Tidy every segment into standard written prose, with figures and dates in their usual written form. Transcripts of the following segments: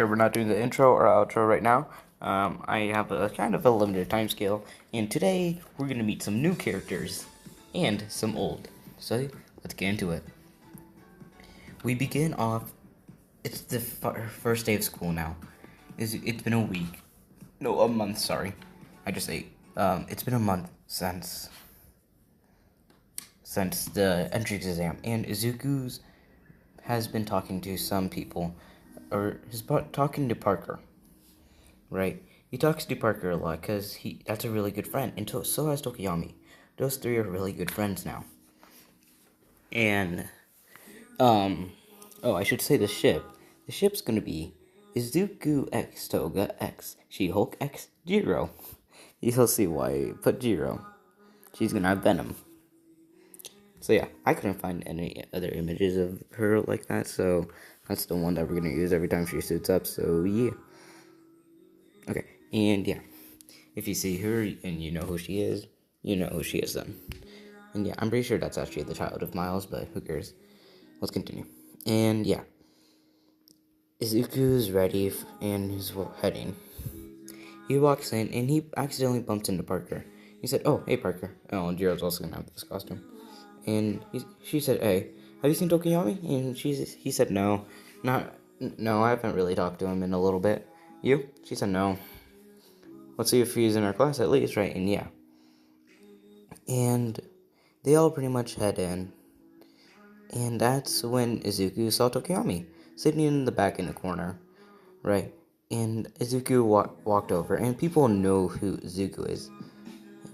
We're not doing the intro or outro right now. I have a kind of a limited time scale, and today we're gonna meet some new characters and some old. So let's get into it. We begin off. It's the first day of school now. It's been a week, no, a month. Sorry, I just ate. It's been a month since the entrance exam, and Izuku's has been talking to some people, or he's talking to Parker, right? He talks to Parker a lot because that's a really good friend, and so has Tokiyami. Those three are really good friends now. And oh, I should say the ship. The ship's gonna be Izuku X Toga X She-Hulk X Jiro. You'll see why I put Jiro. She's gonna have Venom. So yeah, I couldn't find any other images of her like that, so that's the one that we're gonna use every time she suits up, so yeah. Okay, and yeah. If you see her and you know who she is, you know who she is then. And yeah, I'm pretty sure that's actually the child of Miles, but who cares? Let's continue. And yeah. Izuku's ready and he's heading. He walks in and he accidentally bumps into Parker. He said, "Oh, hey Parker." Oh, and Jiro's also gonna have this costume. And she said, "Hey, have you seen Tokiyami?" And he said, "No, no, I haven't really talked to him in a little bit." You? She said, "No. Let's see if he's in our class at least, right?" And yeah. And they all pretty much head in. And that's when Izuku saw Tokiyami sitting in the back in the corner, right? And Izuku walked over, and people know who Izuku is,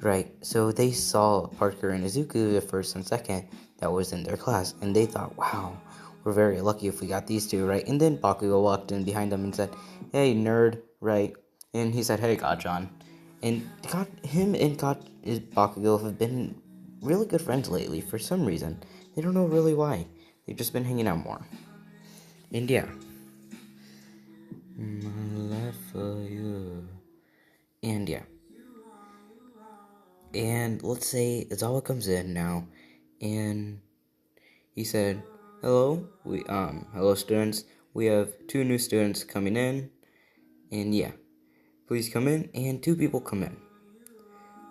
right? So they saw Parker and Izuku the first and second that was in their class, and they thought, wow, we're very lucky if we got these two, right? And then Bakugo walked in behind them and said, "Hey, nerd," right? And he said, "Hey, Godjon." And him and Bakugo have been really good friends lately for some reason. They don't know really why. They've just been hanging out more. And yeah. My life for you. And yeah. And let's say Izawa comes in now, and he said, "Hello, hello students. We have two new students coming in, and yeah, please come in." And two people come in.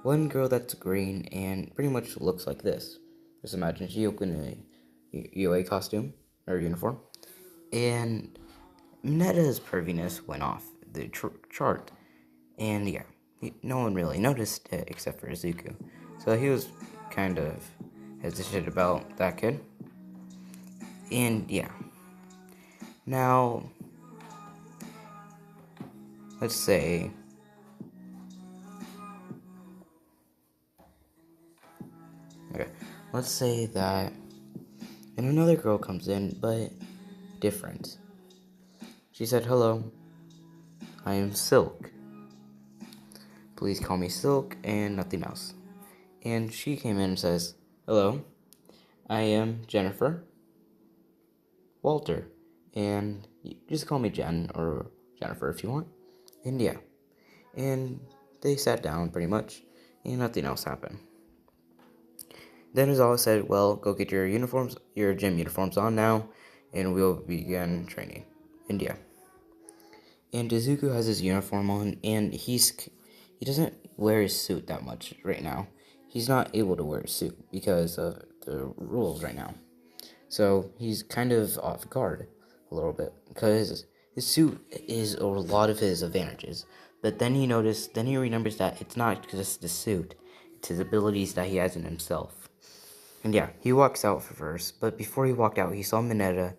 One girl that's green and pretty much looks like this. Just imagine she opened a UA costume or uniform, and Mineta's perviness went off the chart, and yeah, no one really noticed it except for Izuku. So he was kind of hesitant about that kid. And yeah. Now, let's say. Okay. Let's say that. And another girl comes in, but different. She said, "Hello, I am Silk. Please call me Silk and nothing else." And she came in and says, "Hello, I am Jennifer Walter, and just call me Jen or Jennifer if you want." And yeah, and they sat down pretty much, and nothing else happened. Then Izawa said, "Well, go get your uniforms, your gym uniforms on now, and we'll begin training." And yeah, and Izuku has his uniform on, and he doesn't wear his suit that much right now. He's not able to wear a suit because of the rules right now. So he's kind of off guard a little bit because his suit is a lot of his advantages. But then he remembers that it's not just the suit, it's his abilities that he has in himself. And yeah, he walks out first, but before he walked out, he saw Mineta,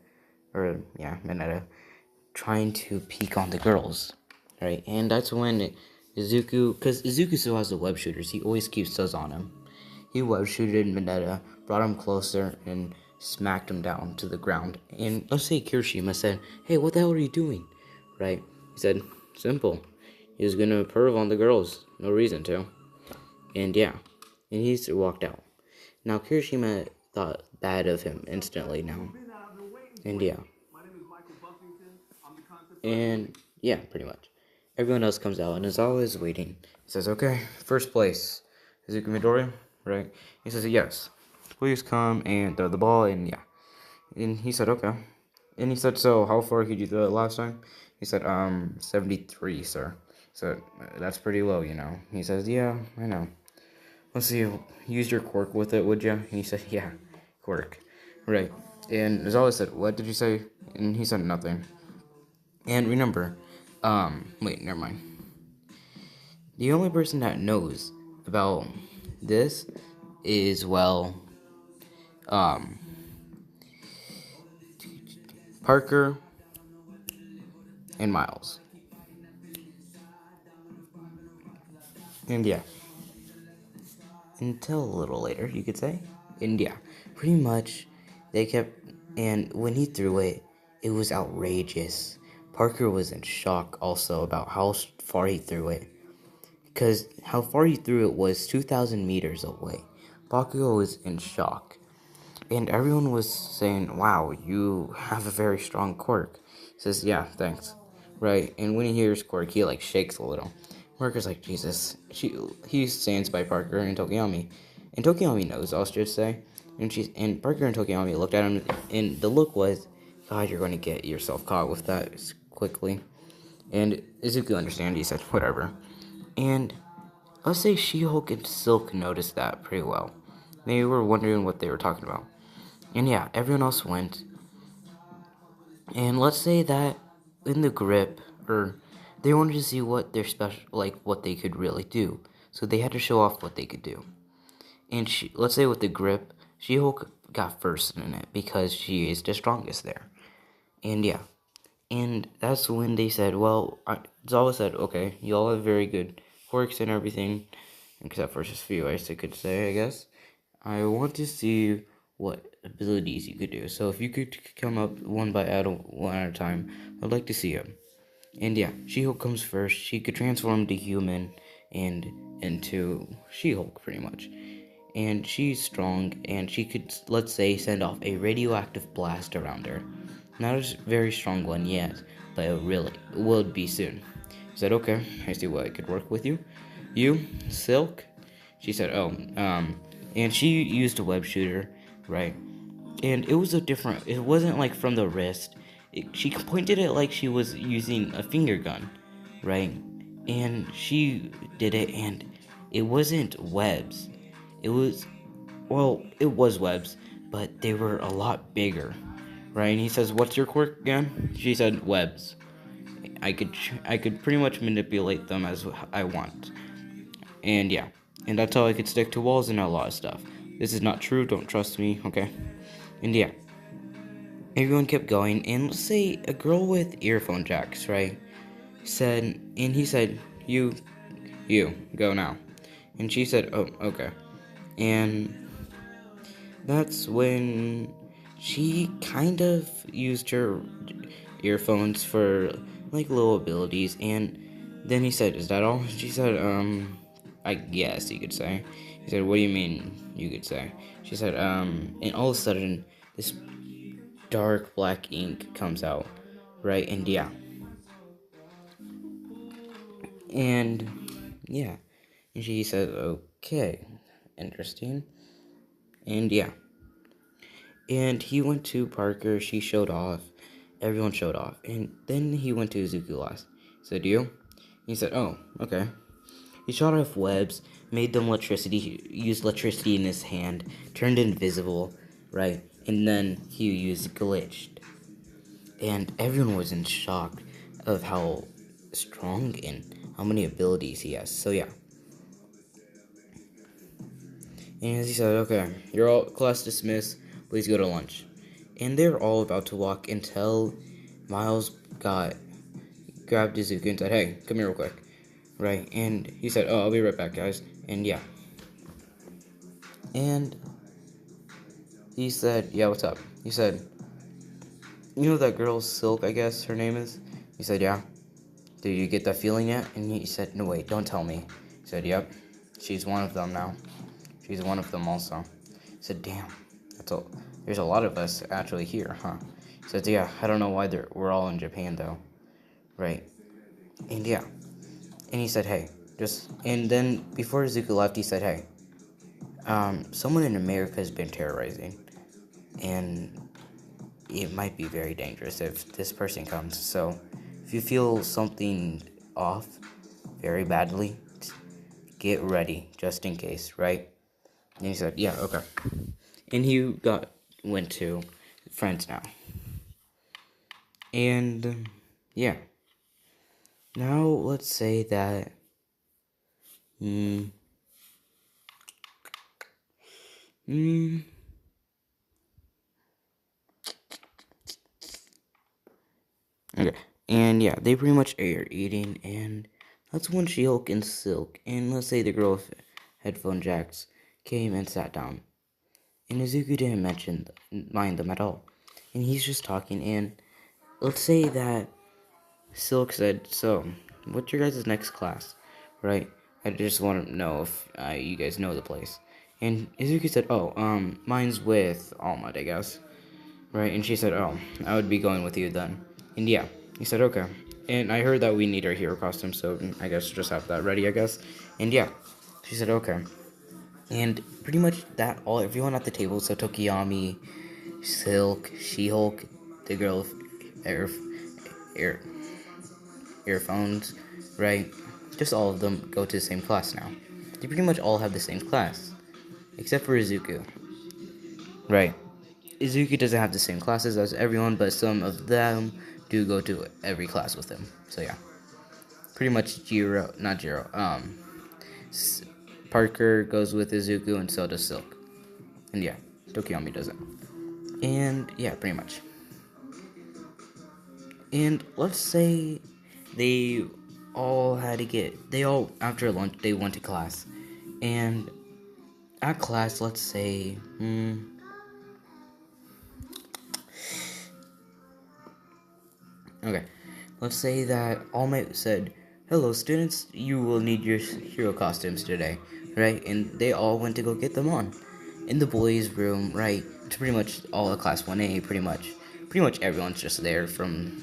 trying to peek on the girls, right? And that's when because Izuku still has the web shooters, he always keeps those on him. He web shooted Mineta, brought him closer, and smacked him down to the ground. And let's say Kirishima said, "Hey, what the hell are you doing?" Right? He said, "Simple. He was gonna perv on the girls. No reason to." And yeah, and he walked out. Now Kirishima thought bad of him instantly now. And yeah. And yeah, pretty much. Everyone else comes out and is always waiting. He says, "Okay, first place. Izuku Midoriya?" Right? He says, "Yes. Please come and throw the ball," and yeah. And he said, "Okay." And he said, so how far could you throw it last time? He said, 73, sir. So that's pretty low, you know. He says, yeah, I know. Let's see, use your quirk with it, would you? And he said, yeah, quirk. Right. And Zawa said, what did you say? And he said, nothing. And remember, wait, never mind. The only person that knows about this is, well, um, Parker and Miles. And yeah, until a little later, you could say. And yeah, pretty much they kept, and when he threw it, it was outrageous. Parker was in shock also about how far he threw it, because how far he threw it was 2,000 meters away. Parker was in shock, and everyone was saying, wow, you have a very strong quirk. He says, yeah, thanks. Right, and when he hears quirk, he like shakes a little. Parker's like, Jesus. He stands by Parker and Tokiyami. And Tokiyami knows, I'll just say. And Parker and Tokiyami looked at him, and the look was, God, you're going to get yourself caught with that quickly. And Izuku understand, he said, whatever. And I'll say She-Hulk and Silk noticed that pretty well. They were wondering what they were talking about. And yeah, everyone else went. And let's say that in the grip, or they wanted to see what their special, like what they could really do. So they had to show off what they could do. And let's say with the grip, She-Hulk got first in it because she is the strongest there. And yeah, and that's when they said, well, Zawa said, okay, y'all have very good quirks and everything, except for just a few, I could say, I guess. I want to see what abilities you could do. So if you could come up one at a time, I'd like to see them. And yeah, She-Hulk comes first. She could transform to human and into She-Hulk, pretty much. And she's strong, and she could, let's say, send off a radioactive blast around her. Not a very strong one yet, but it really will be soon. He said, okay, I see what I could work with you. You, Silk? She said, oh, and she used a web shooter, right? And it was it wasn't like from the wrist. She pointed it like she was using a finger gun, right? And she did it, and it wasn't webs. It was, well, it was webs, but they were a lot bigger, right? And he says, what's your quirk again? She said, webs. I could pretty much manipulate them as I want. And yeah, and that's how I could stick to walls and a lot of stuff. This is not true, don't trust me, okay? And yeah, everyone kept going, and let's say a girl with earphone jacks, right, said, and he said, you, go now. And she said, oh, okay. And that's when she kind of used her earphones for, like, little abilities, and then he said, is that all? She said, I guess you could say. He said, what do you mean, you could say? She said, and all of a sudden, this dark black ink comes out, right? And yeah. And yeah. And she said, okay, interesting. And yeah. And he went to Parker, she showed off, everyone showed off. And then he went to Izuku last. He said, you? He said, oh, okay. He shot off webs, made them electricity, used electricity in his hand, turned invisible, right? And then he used glitched. And everyone was in shock of how strong and how many abilities he has. So yeah. And as he said, okay, you're all class dismissed, please go to lunch. And they're all about to walk until Miles grabbed Izuku and said, hey, come here real quick. Right, and he said, oh, I'll be right back, guys. And yeah. And he said, yeah, what's up? He said, you know that girl, Silk, I guess her name is? He said, yeah. Did you get that feeling yet? And he said, no, wait, don't tell me. He said, yep, she's one of them now. She's one of them also. He said, damn, there's a lot of us actually here, huh? He said, yeah, I don't know why we're all in Japan, though. Right. And yeah. And he said, hey, and then before Izuku left, he said, hey, someone in America has been terrorizing. And it might be very dangerous if this person comes. So if you feel something off very badly, get ready just in case, right? And he said, yeah, okay. And he went to friends now. And yeah. Now let's say that okay. And yeah, they pretty much are eating, and that's when She-Hulk and Silk, and let's say the girl with headphone jacks, came and sat down. And Izuku didn't mind them at all. And he's just talking, and let's say that Silk said, so, what's your guys' next class? Right? I just want to know if you guys know the place. And Izuku said, oh, mine's with Almond, I guess. Right? And she said, oh, I would be going with you then. And yeah, he said, okay. And I heard that we need our hero costume, so I guess just have that ready, I guess. And yeah, she said, okay. And pretty much everyone at the table, so Tokiyami, Silk, She-Hulk, the girl with ear, earphones, right? Just all of them go to the same class now. They pretty much all have the same class, except for Izuku, right? Izuku doesn't have the same classes as everyone, but some of them do go to every class with him. So yeah, pretty much not Jiro, Parker goes with Izuku, and so does Silk. And yeah, Tokiyami doesn't. And yeah, pretty much. And let's say they after lunch, they went to class. And at class, let's say, okay, let's say that All Might said, hello students, you will need your hero costumes today, right? And they all went to go get them on. In the boys' room, right? It's pretty much all of class 1A, pretty much everyone's just there from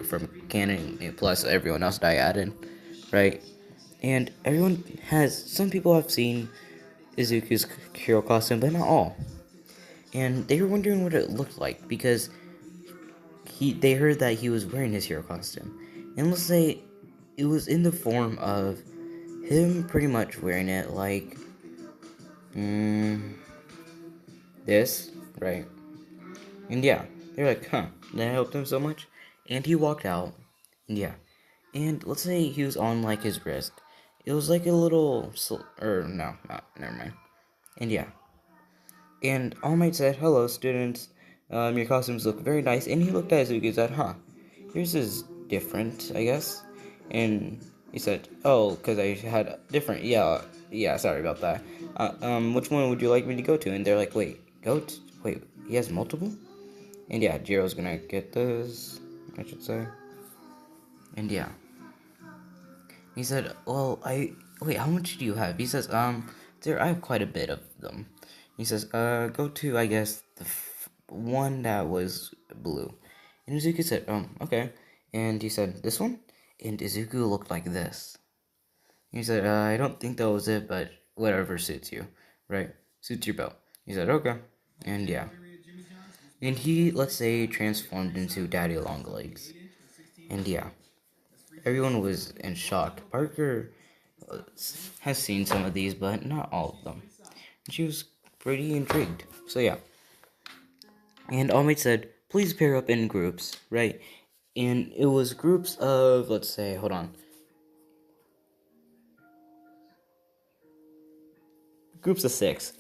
from canon, plus everyone else that I added, right? And some people have seen Izuku's hero costume, but not all. And they were wondering what it looked like, because they heard that he was wearing his hero costume. And let's say it was in the form of him pretty much wearing it like this, right? And yeah, they're like, huh, that helped him so much? And he walked out, and yeah. And let's say he was on like his wrist. It was like a little, never mind. And yeah. And All Might said, hello, students. Your costumes look very nice. And he looked at Izuku and said, huh, yours is different, I guess. And he said, oh, because I had different, yeah, sorry about that. Which one would you like me to go to? And they're like, wait, he has multiple? And yeah, Jiro's gonna get this, I should say. And yeah. He said, well, how much do you have? He says, I have quite a bit of them. He says, go to, I guess, the one that was blue. And Izuku said, okay. And he said, this one? And Izuku looked like this. He said, I don't think that was it, but whatever suits you, right? Suits your belt. He said, okay. And yeah. And he, let's say, transformed into Daddy Longlegs. And yeah. Everyone was in shock. Parker has seen some of these, but not all of them. She was pretty intrigued. So yeah. And All Might said, please pair up in groups, right? And it was groups of, let's say, hold on. Groups of 6.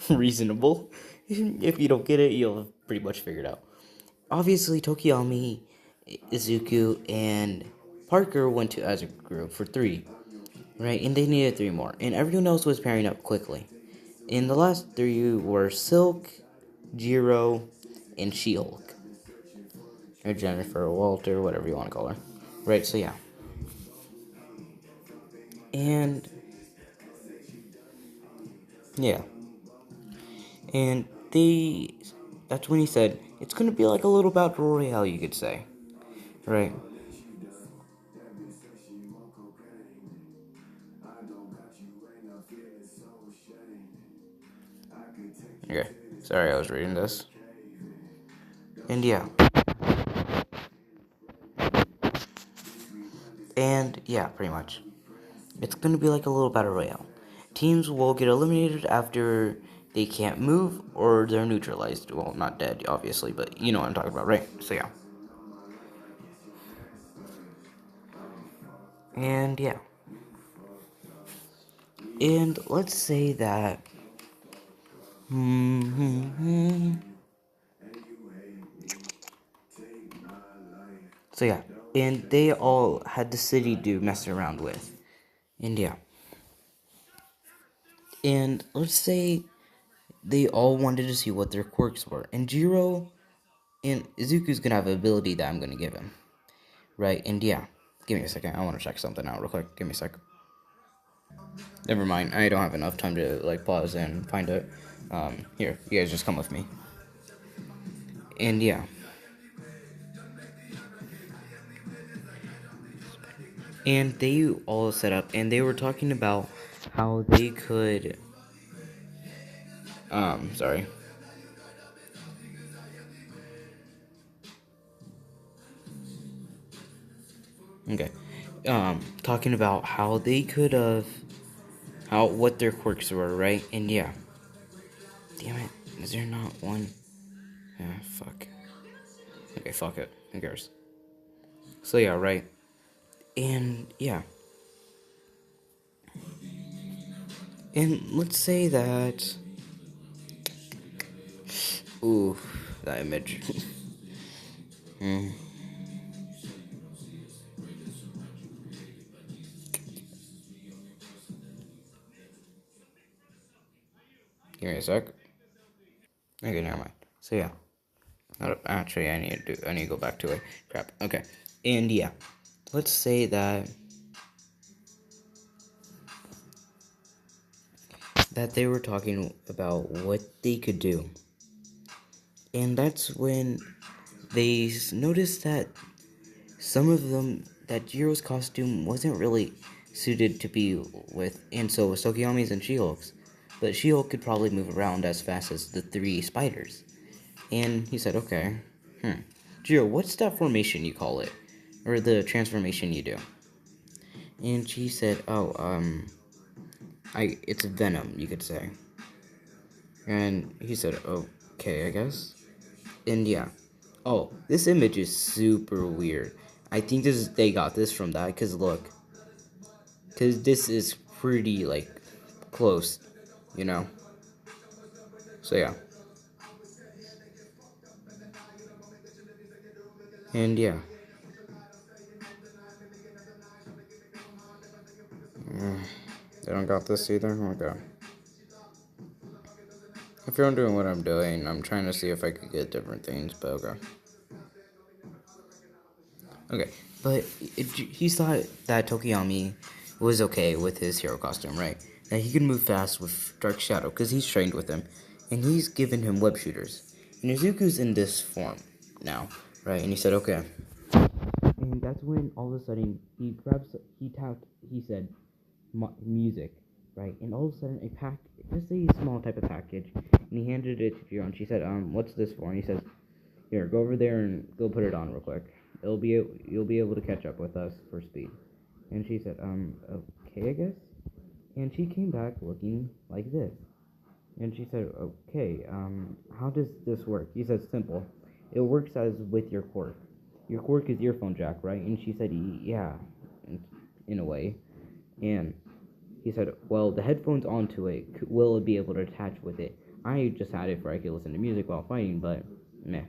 Reasonable. If you don't get it, you'll pretty much figure it out. Obviously, Tokiyami, Izuku, and Parker went to as a group for 3. Right, and they needed 3 more. And everyone else was pairing up quickly. And the last 3 were Silk, Jiro, and She-Hulk. Or Jennifer, or Walter, whatever you want to call her. Right, so yeah. And, yeah. And that's when he said, it's going to be like a little battle royale, you could say. Right. Okay, sorry I was reading this. And yeah. And yeah, pretty much. It's gonna be like a little battle royale. Teams will get eliminated after they can't move or they're neutralized. Well, not dead, obviously, but you know what I'm talking about, right? So yeah. And yeah. And let's say that. So yeah. And they all had the city to mess around with. And yeah. And let's say they all wanted to see what their quirks were. And Jiro and Izuku's gonna have an ability that I'm gonna give him. Right? And yeah. Give me a second. I wanna check something out real quick. Give me a sec. Never mind. I don't have enough time to like pause and find it. Here, you guys just come with me. And yeah. And they all set up and they were talking about how they could sorry. Okay. Talking about how they could have how what their quirks were, right? And yeah. Damn it. Is there not one? Ah, fuck. Okay, fuck it. Who cares? So yeah, right. And yeah. And let's say that ooh, that image. Hmm. Give me a sec. Okay, never mind. So yeah. Actually, I need to go back to it. Crap. Okay. And yeah. Let's say that they were talking about what they could do. And that's when they noticed that some of them, that Jiro's costume wasn't really suited to be with, and so was Tokiyami's and She-Hulk's. But She-Hulk could probably move around as fast as the three spiders. And he said, okay, Jiro, what's that formation you call it? Or the transformation you do? And she said, oh, it's venom, you could say. And he said, okay, I guess. And yeah. Oh, this image is super weird. I think they got this from that, cause look. Cause this is pretty, like, close, you know? So yeah. And yeah. They don't got this either? Okay. If you're doing what I'm doing, I'm trying to see if I could get different things, but okay. Okay, but he thought that Tokiyami was okay with his hero costume, right? That he could move fast with Dark Shadow, because he's trained with him, and he's given him web shooters. And Izuku's in this form now, right? And he said, okay. And that's when all of a sudden he said, music, right? And all of a sudden just a small type of package, and he handed it to Jiro, and she said, what's this for? And he says, here, go over there and go put it on real quick. You'll be able to catch up with us for speed. And she said, okay, I guess. And she came back looking like this. And she said, okay, how does this work? He said, simple. It works as with your Quirk. Your Quirk is earphone jack, right? And she said, yeah, in a way. And he said, well, the headphones onto it, will it be able to attach with it? I just had it for I could listen to music while fighting, but meh.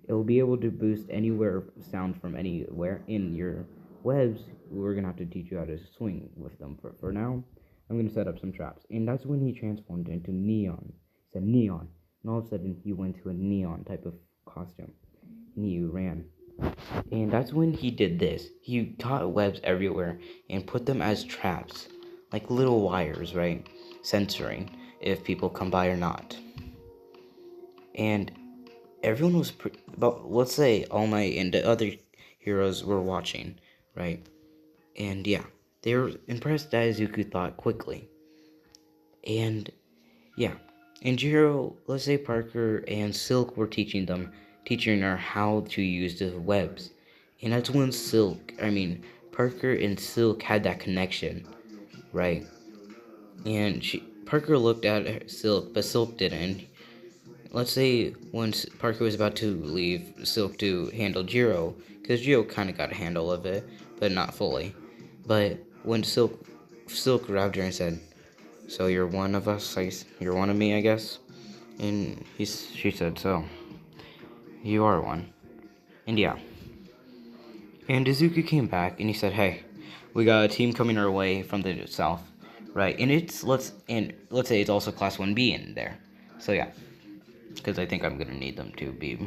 It will be able to boost anywhere sound from anywhere in your webs. We're going to have to teach you how to swing with them. For now, I'm going to set up some traps. And that's when he transformed into neon. He said neon. And all of a sudden, he went to a neon type of costume. And he ran. And that's when he did this. He caught webs everywhere and put them as traps. Like little wires, right? Censoring if people come by or not. And everyone was about, let's say, All Might and the other heroes were watching, right? And yeah, they were impressed that Izuku thought quickly. And yeah, and Jiro, let's say Parker and Silk were teaching them teaching her how to use the webs. And that's when Parker and Silk had that connection, right? And Parker looked at Silk, but Silk didn't. Let's say when Parker was about to leave Silk to handle Jiro, because Jiro kind of got a handle of it, but not fully. But when Silk grabbed her and said, "So you're one of us? You're one of me, I guess." And she said, "So you are one." And yeah. And Izuku came back and he said, "Hey, we got a team coming our way from the south, right? And let's say it's also Class 1B in there. So yeah, because I think I'm gonna need them to be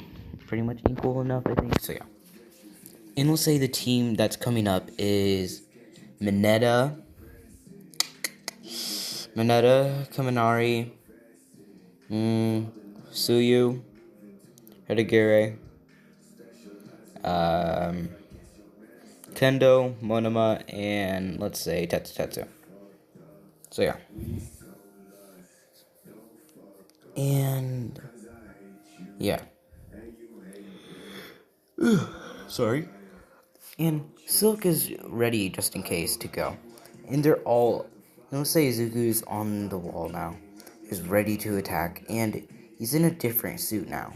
pretty much equal enough. I think so. Yeah. And we'll say the team that's coming up is Mineta, Kaminari, Suyu, Hitagiri, Kendo, Monoma, and let's say Tetsu. So yeah. And yeah. Sorry. And Silk is ready just in case to go. And they're all, let's say Izuku's on the wall now. He's ready to attack, and he's in a different suit now.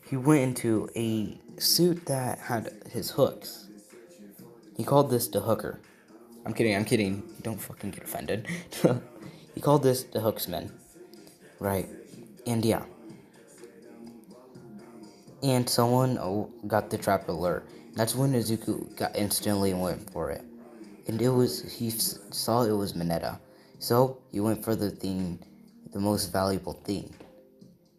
He went into a suit that had his hooks. He called this the hooker. I'm kidding. Don't fucking get offended. He called this the hooksman. Right. And yeah. And someone got the trap alert. That's when Izuku got instantly went for it. And he saw it was Mineta. So he went for the most valuable thing.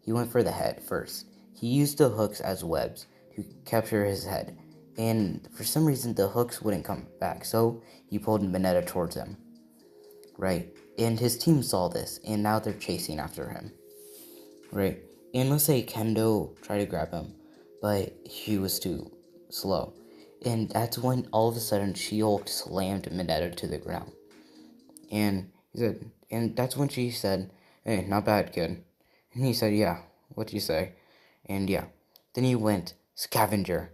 He went for the head first. He used the hooks as webs to capture his head. And for some reason the hooks wouldn't come back. So he pulled Mineta towards him. Right. And his team saw this. And now they're chasing after him. Right. And let's say Kendo tried to grab him, but he was too slow. And that's when all of a sudden She-Hulk slammed Mineta to the ground. And that's when she said, "Hey, not bad, kid." And he said, "Yeah, what'd you say?" And yeah. Then he went scavenger,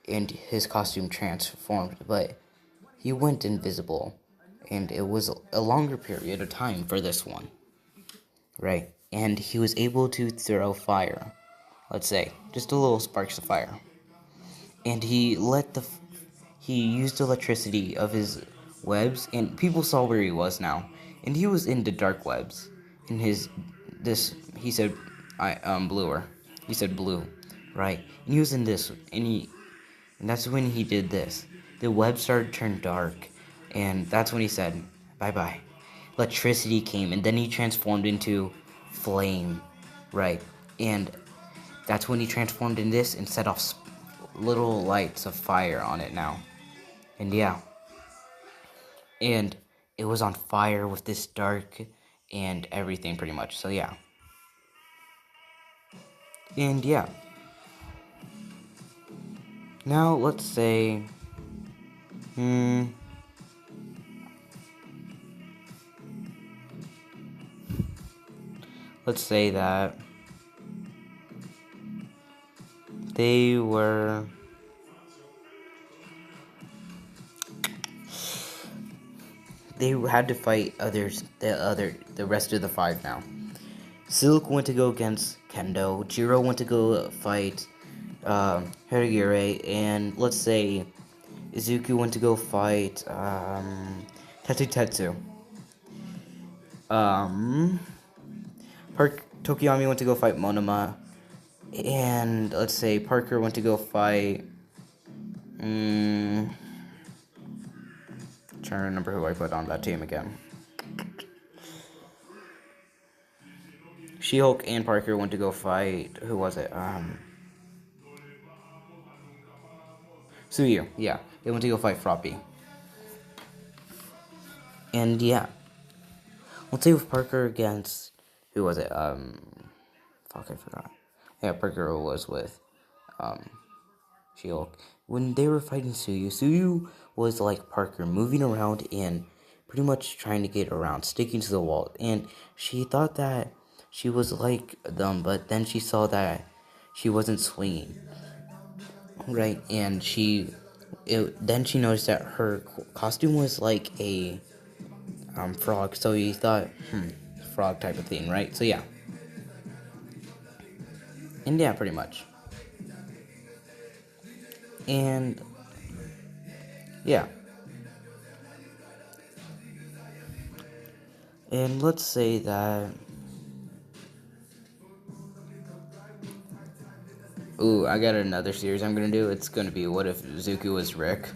and his costume transformed, but he went invisible. And it was a longer period of time for this one. Right. And he was able to throw fire. Let's say, just a little sparks of fire. And he used electricity of his webs, and people saw where he was now. And he was in the dark webs. In he said, bluer. He said blue, right? And he was in this, and that's when he did this. The web started to turn dark, and that's when he said, "Bye-bye." Electricity came, and then he transformed into flame, right? And that's when he transformed in this and set off little lights of fire on it now. And yeah. And it was on fire with this dark and everything pretty much. So yeah. And yeah. Now let's say let's say that they had to fight the rest of the 5 now. Silk went to go against Kendo. Jiro went to go fight Hiragire, and let's say Izuku went to go fight Tetsu. Tokiyami went to go fight Monoma, and let's say Parker went to go fight. Trying to remember who I put on that team again. She-Hulk and Parker went to go fight. Who was it? Suyu. Yeah, they went to go fight Froppy. And yeah, let's say with Parker against who was it? Fuck, I forgot. Yeah, Parker was with She-Hulk. When they were fighting Suyu was like Parker, moving around and pretty much trying to get around, sticking to the wall. And she thought that she was like them, but then she saw that she wasn't swinging, right? And then she noticed that her costume was like a frog, so he thought, frog type of thing, right? So yeah, and yeah, pretty much, and yeah, and let's say that. Ooh, I got another series I'm gonna do. It's gonna be What If Zuko Was Rick?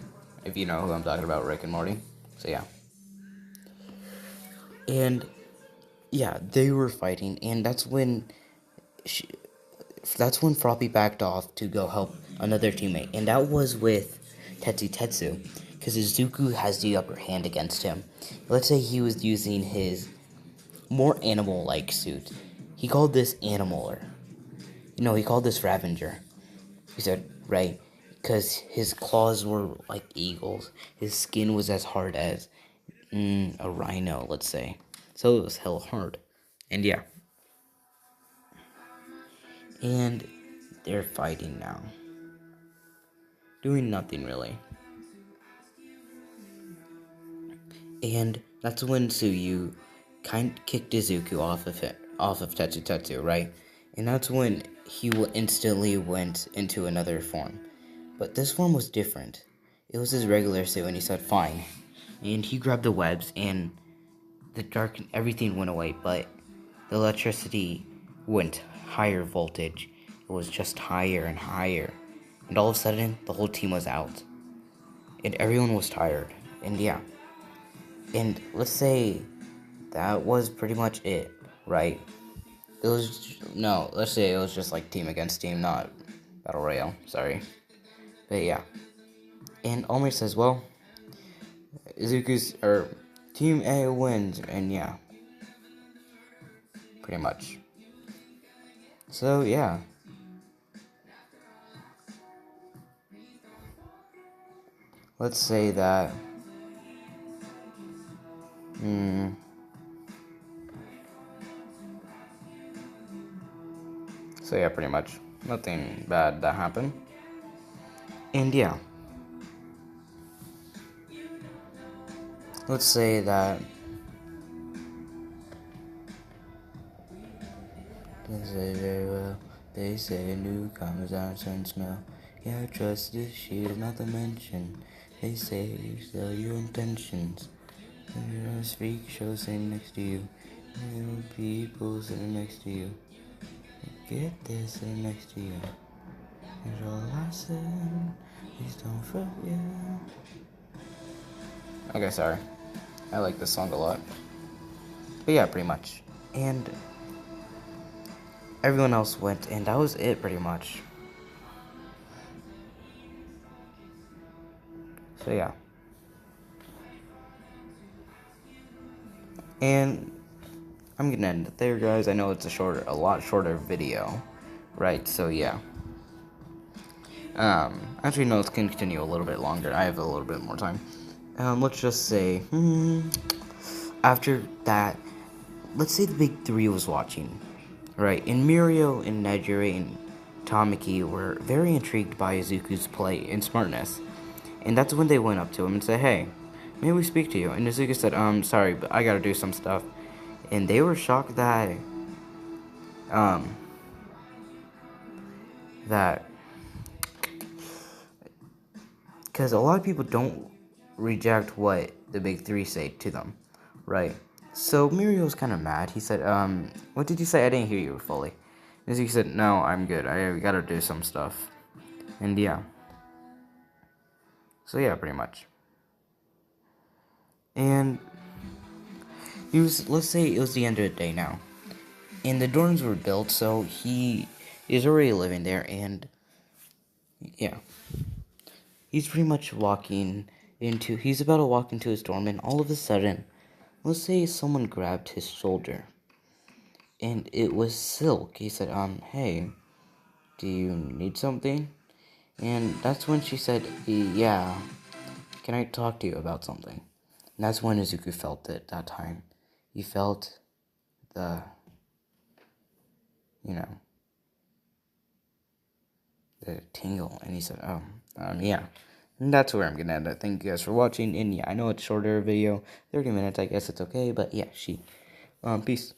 If you know who I'm talking about, Rick and Morty. So yeah. And yeah, they were fighting, and she, that's when Froppy backed off to go help another teammate, and that was with Tetsu, because Zuko has the upper hand against him. Let's say he was using his more animal-like suit. He called this Animaler. No, he called this Ravenger. He said, right, because his claws were like eagles. His skin was as hard as a rhino, let's say. So it was hell hard. And yeah. And they're fighting now. Doing nothing really. And that's when Suyu kicked Izuku off of Tetsu, right? And that's when he instantly went into another form. But this form was different. It was his regular suit, and he said, fine. And he grabbed the webs, and everything went away, but the electricity went higher voltage. It was just higher and higher. And all of a sudden, the whole team was out. And everyone was tired. And yeah. And let's say that was pretty much it, right? Let's say it was just like team against team, not Battle Royale, sorry. But yeah. And Omer says, well, Team A wins, and yeah. Pretty much. So, yeah. Let's say that. So, yeah, pretty much. Nothing bad that happened. And yeah. Let's say that. They say very well. They say newcomers aren't certain smell. Yeah, trust this shit is not to mention. They say you sell your intentions. There's freak show sitting next to you. Real people sitting next to you. Get this sitting next to you. Here's all I said. Please don't forget. Okay, sorry. I like this song a lot. But yeah, pretty much. And everyone else went, and that was it pretty much. So yeah. And I'm gonna end it there, guys. I know it's a lot shorter video, right? So yeah. Actually, no, let's continue a little bit longer. I have a little bit more time. Let's just say, after that, let's say the big three was watching, right? And Mirio and Nejire and Tamaki were very intrigued by Izuku's play and smartness. And that's when they went up to him and said, hey, may we speak to you? And Izuku said, sorry, but I gotta do some stuff. And they were shocked that, because a lot of people don't reject what the big three say to them, right? So Mirio was kind of mad. He said, what did you say? I didn't hear you fully. And Izuku said, no, I'm good. I gotta do some stuff. And yeah. So yeah, pretty much. And let's say it was the end of the day now. And the dorms were built, so he is already living there, and yeah. He's pretty much he's about to walk into his dorm, and all of a sudden, let's say someone grabbed his shoulder. And it was Silk. He said, hey, do you need something? And that's when she said, yeah, can I talk to you about something? And that's when Izuku felt it that time. He felt the, a tingle, and he said, "Oh, yeah." And that's where I'm gonna end it. Thank you guys for watching. And yeah, I know it's shorter video, 30 minutes. I guess it's okay, but yeah, peace.